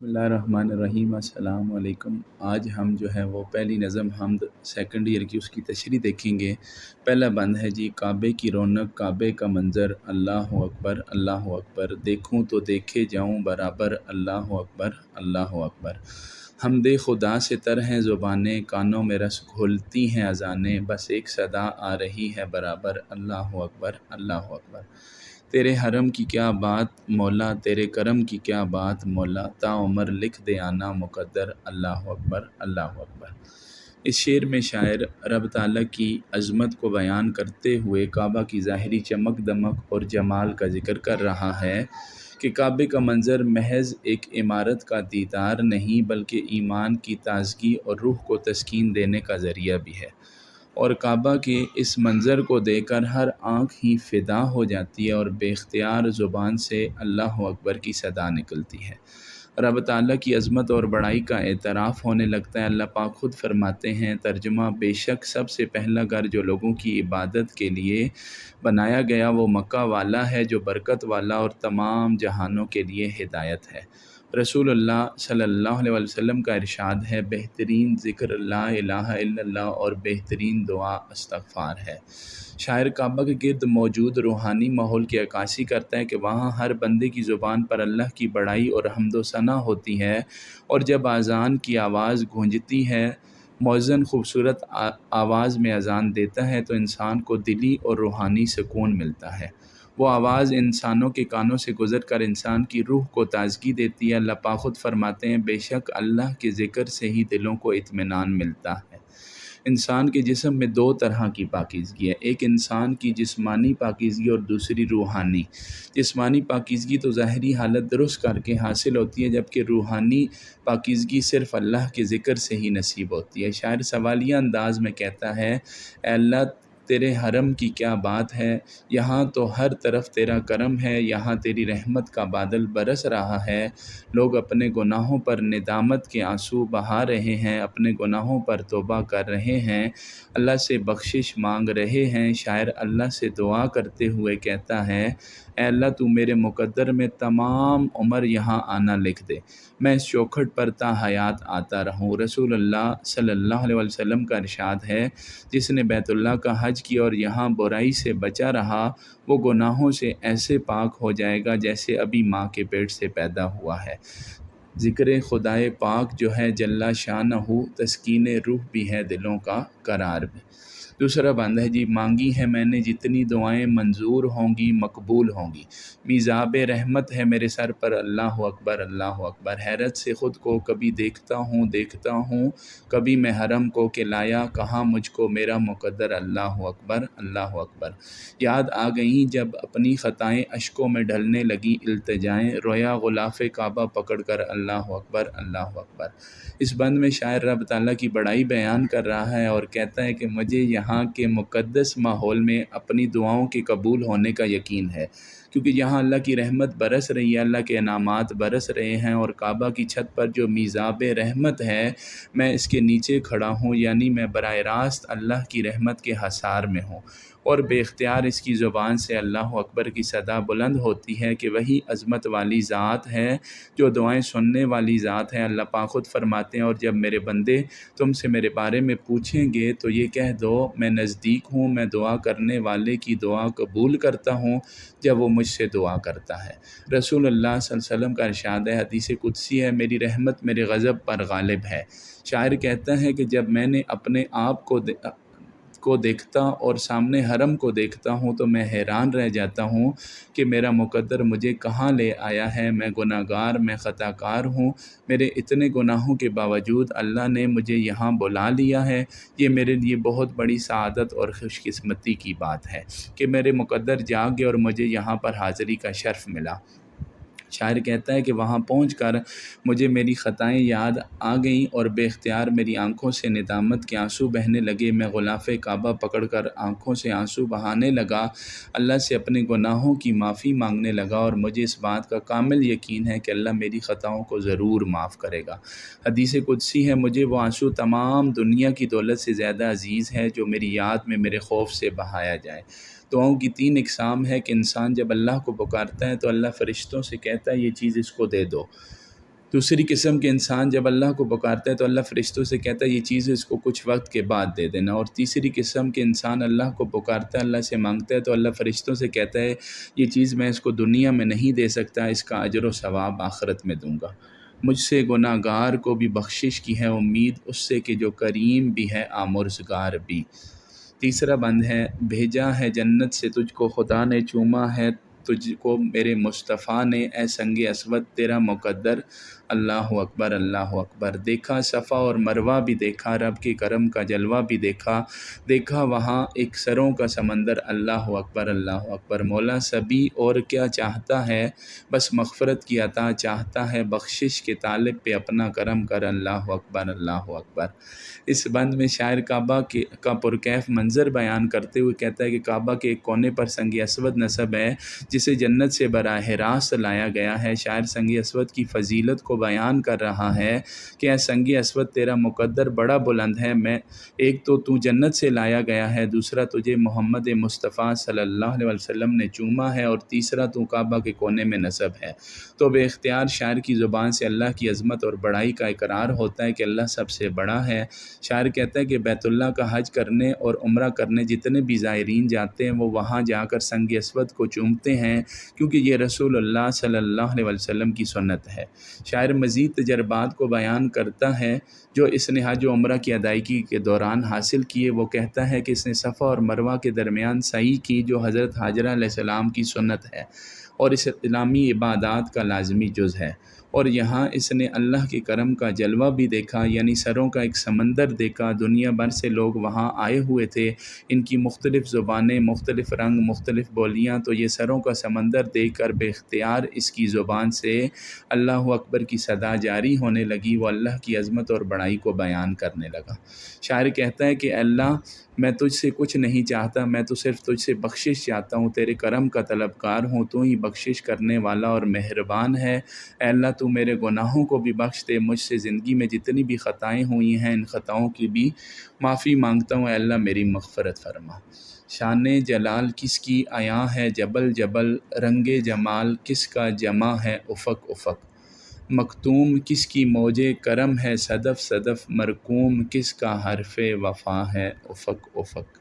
بسم اللہ الرحمن الرحیم۔ السلام علیکم۔ آج ہم جو ہے وہ پہلی نظم حمد سیکنڈ ایئر کی اس کی تشریح دیکھیں گے۔ پہلا بند ہے جی: کعبے کی رونق، کعبے کا منظر، اللہ اکبر اللہ اکبر، دیکھوں تو دیکھے جاؤں برابر، اللہ اکبر اللہ اکبر۔ حمد خدا سے تر ہیں زبانیں، کانوں میں رس گھولتی ہیں اذانیں، بس ایک صدا آ رہی ہے برابر، اللہ اکبر اللہ اکبر۔ تیرے حرم کی کیا بات مولا، تیرے کرم کی کیا بات مولا، تا عمر لکھ دے آنا مقدر، اللہ اکبر اللہ اکبر۔ اس شعر میں شاعر رب تعالیٰ کی عظمت کو بیان کرتے ہوئے کعبہ کی ظاہری چمک دمک اور جمال کا ذکر کر رہا ہے کہ کعبے کا منظر محض ایک عمارت کا دیدار نہیں بلکہ ایمان کی تازگی اور روح کو تسکین دینے کا ذریعہ بھی ہے، اور کعبہ کے اس منظر کو دیکھ کر ہر آنکھ ہی فدا ہو جاتی ہے اور بے اختیار زبان سے اللہ اکبر کی صدا نکلتی ہے۔ رب تعالیٰ کی عظمت اور بڑائی کا اعتراف ہونے لگتا ہے۔ اللہ پاک خود فرماتے ہیں، ترجمہ: بے شک سب سے پہلا گھر جو لوگوں کی عبادت کے لیے بنایا گیا وہ مکہ والا ہے، جو برکت والا اور تمام جہانوں کے لیے ہدایت ہے۔ رسول اللہ صلی اللہ علیہ وسلم کا ارشاد ہے، بہترین ذکر لا الہ الا اللہ اور بہترین دعا استغفار ہے۔ شاعر کعبہ کے گرد موجود روحانی ماحول کی عکاسی کرتا ہے کہ وہاں ہر بندے کی زبان پر اللہ کی بڑائی اور حمد و ثنا ہوتی ہے، اور جب اذان کی آواز گونجتی ہے، مؤذن خوبصورت آواز میں اذان دیتا ہے تو انسان کو دلی اور روحانی سکون ملتا ہے۔ وہ آواز انسانوں کے کانوں سے گزر کر انسان کی روح کو تازگی دیتی ہے۔ اللہ پاک خود فرماتے ہیں، بے شک اللہ کے ذکر سے ہی دلوں کو اطمینان ملتا ہے۔ انسان کے جسم میں دو طرح کی پاکیزگی ہے، ایک انسان کی جسمانی پاکیزگی اور دوسری روحانی۔ جسمانی پاکیزگی تو ظاہری حالت درست کر کے حاصل ہوتی ہے، جبکہ روحانی پاکیزگی صرف اللہ کے ذکر سے ہی نصیب ہوتی ہے۔ شاعر سوالیہ انداز میں کہتا ہے، اے اللہ تیرے حرم کی کیا بات ہے، یہاں تو ہر طرف تیرا کرم ہے، یہاں تیری رحمت کا بادل برس رہا ہے، لوگ اپنے گناہوں پر ندامت کے آنسو بہا رہے ہیں، اپنے گناہوں پر توبہ کر رہے ہیں، اللہ سے بخشش مانگ رہے ہیں۔ شاعر اللہ سے دعا کرتے ہوئے کہتا ہے، اے اللہ تو میرے مقدر میں تمام عمر یہاں آنا لکھ دے، میں اس چوکھٹ پر تا حیات آتا رہوں۔ رسول اللہ صلی اللہ علیہ وسلم کا ارشاد ہے، جس نے بیت اللہ کا حج کیا اور یہاں برائی سے بچا رہا، وہ گناہوں سے ایسے پاک ہو جائے گا جیسے ابھی ماں کے پیٹ سے پیدا ہوا ہے۔ ذکر خدائے پاک جو ہے جل شانہ، تسکین روح بھی ہے، دلوں کا قرار بھی۔ دوسرا بند ہے جی: مانگی ہے میں نے جتنی دعائیں منظور ہوں گی مقبول ہوں گی، میزاب رحمت ہے میرے سر پر، اللہ اکبر اللہ اکبر۔ حیرت سے خود کو کبھی دیکھتا ہوں کبھی میں حرم کو کہ لایا کہاں مجھ کو میرا مقدر، اللہ اکبر اللہ اکبر۔ یاد آ گئیں جب اپنی خطائیں اشکوں میں ڈھلنے لگی التجائیں، رویا غلاف کعبہ پکڑ کر، اللہ اکبر اللہ اکبر۔ اس بند میں شاعر رب تعالیٰ کی بڑائی بیان کر رہا ہے اور کہتا ہے کہ مجھے یہاں کے مقدس ماحول میں اپنی دعاؤں کے قبول ہونے کا یقین ہے، کیونکہ یہاں اللہ کی رحمت برس رہی ہے، اللہ کے انعامات برس رہے ہیں، اور کعبہ کی چھت پر جو میزاب رحمت ہے میں اس کے نیچے کھڑا ہوں، یعنی میں براہ راست اللہ کی رحمت کے حصار میں ہوں، اور بے اختیار اس کی زبان سے اللہ اکبر کی صدا بلند ہوتی ہے کہ وہی عظمت والی ذات ہے جو دعائیں سننے والی ذات ہے۔ اللہ پاک خود فرماتے ہیں، اور جب میرے بندے تم سے میرے بارے میں پوچھیں گے تو یہ کہہ دو، میں نزدیک ہوں، میں دعا کرنے والے کی دعا قبول کرتا ہوں جب وہ مجھ سے دعا کرتا ہے۔ رسول اللہ صلی اللہ علیہ وسلم کا ارشاد ہے، حدیث قدسی ہے، میری رحمت میرے غضب پر غالب ہے۔ شاعر کہتا ہے کہ جب میں نے اپنے آپ کو دیکھتا اور سامنے حرم کو دیکھتا ہوں تو میں حیران رہ جاتا ہوں کہ میرا مقدر مجھے کہاں لے آیا ہے، میں گناہ گار، میں خطا کار ہوں، میرے اتنے گناہوں کے باوجود اللہ نے مجھے یہاں بلا لیا ہے۔ یہ میرے لیے بہت بڑی سعادت اور خوش قسمتی کی بات ہے کہ میرے مقدر جاگ گئے اور مجھے یہاں پر حاضری کا شرف ملا۔ شاعر کہتا ہے کہ وہاں پہنچ کر مجھے میری خطائیں یاد آ گئیں اور بے اختیار میری آنکھوں سے ندامت کے آنسو بہنے لگے، میں غلاف کعبہ پکڑ کر آنکھوں سے آنسو بہانے لگا، اللہ سے اپنے گناہوں کی معافی مانگنے لگا، اور مجھے اس بات کا کامل یقین ہے کہ اللہ میری خطاؤں کو ضرور معاف کرے گا۔ حدیث قدسی ہے، مجھے وہ آنسو تمام دنیا کی دولت سے زیادہ عزیز ہے جو میری یاد میں میرے خوف سے بہایا جائے۔ دعاؤں کی تین اقسام ہے کہ انسان جب اللہ کو پکارتا ہے تو اللہ فرشتوں سے کہتا ہے یہ چیز اس کو دے دو، دوسری قسم کے انسان جب اللہ کو پکارتا ہے تو اللہ فرشتوں سے کہتا ہے یہ چیز اس کو کچھ وقت کے بعد دے دینا، اور تیسری قسم کے انسان اللہ کو پکارتا ہے، اللہ سے مانگتا ہے تو اللہ فرشتوں سے کہتا ہے یہ چیز میں اس کو دنیا میں نہیں دے سکتا، اس کا اجر و ثواب آخرت میں دوں گا۔ مجھ سے گناہ گار کو بھی بخشش کی ہے امید، اس سے کہ جو کریم بھی ہے آمرزگار بھی۔ تیسرا بند ہے، بھیجا ہے جنت سے تجھ کو خدا نے، چوما ہے تجھ کو میرے مصطفیٰ نے، اے سنگ اسود تیرا مقدر، اللہ اکبر اللہ اکبر۔ دیکھا صفا اور مروہ بھی دیکھا، رب کے کرم کا جلوہ بھی دیکھا، دیکھا وہاں ایک سروں کا سمندر، اللہ اکبر اللہ اکبر۔ مولا سبھی اور کیا چاہتا ہے، بس مغفرت کی عطا چاہتا ہے، بخشش کے طالب پہ اپنا کرم کر، اللہ اکبر اللہ اکبر۔ اس بند میں شاعر کعبہ کا پرکیف منظر بیان کرتے ہوئے کہتا ہے کہ کعبہ کے ایک کونے پر سنگ اسود نصب ہے جسے جنت سے براہ راست لایا گیا ہے۔ شاعر سنگ اسود کی فضیلت کو بیان کر رہا ہے کہ اے سنگ اسود تیرا مقدر بڑا بلند ہے، میں ایک تو جنت سے لایا گیا ہے، دوسرا تجھے محمد مصطفیٰ صلی اللہ علیہ وسلم نے چوما ہے، اور تیسرا تو کعبہ کے کونے میں نصب ہے۔ تو بے اختیار شاعر کی زبان سے اللہ کی عظمت اور بڑائی کا اقرار ہوتا ہے کہ اللہ سب سے بڑا ہے۔ شاعر کہتا ہے کہ بیت اللہ کا حج کرنے اور عمرہ کرنے جتنے بھی زائرین جاتے ہیں وہ وہاں جا کر سنگ اسود کو چومتے ہیں، کیونکہ یہ رسول اللہ صلی اللہ علیہ وسلم کی سنت ہے۔ شاعر مزید تجربات کو بیان کرتا ہے جو اس نے حج و عمرہ کی ادائیگی کے دوران حاصل کیے۔ وہ کہتا ہے کہ اس نے صفا اور مروہ کے درمیان سعی کی جو حضرت حاجرہ علیہ السلام کی سنت ہے اور اس اسلامی عبادات کا لازمی جز ہے، اور یہاں اس نے اللہ کے کرم کا جلوہ بھی دیکھا، یعنی سروں کا ایک سمندر دیکھا۔ دنیا بھر سے لوگ وہاں آئے ہوئے تھے، ان کی مختلف زبانیں، مختلف رنگ، مختلف بولیاں، تو یہ سروں کا سمندر دیکھ کر بے اختیار اس کی زبان سے اللہ اکبر کی صدا جاری ہونے لگی، وہ اللہ کی عظمت اور بڑائی کو بیان کرنے لگا۔ شاعر کہتا ہے کہ اللہ میں تجھ سے کچھ نہیں چاہتا، میں تو صرف تجھ سے بخشش چاہتا ہوں، تیرے کرم کا طلبگار ہوں، تو ہی بخشش کرنے والا اور مہربان ہے۔ اے اللہ تو میرے گناہوں کو بھی بخش دے، مجھ سے زندگی میں جتنی بھی خطائیں ہوئی ہیں ان خطاؤں کی بھی معافی مانگتا ہوں، اے اللہ میری مغفرت فرما۔ شان جلال کس کی عیاں ہے جبل جبل، رنگ جمال کس کا جمع ہے افق افق، مکتوم کس کی موج کرم ہے صدف صدف، مرقوم کس کا حرف وفا ہے افق افق۔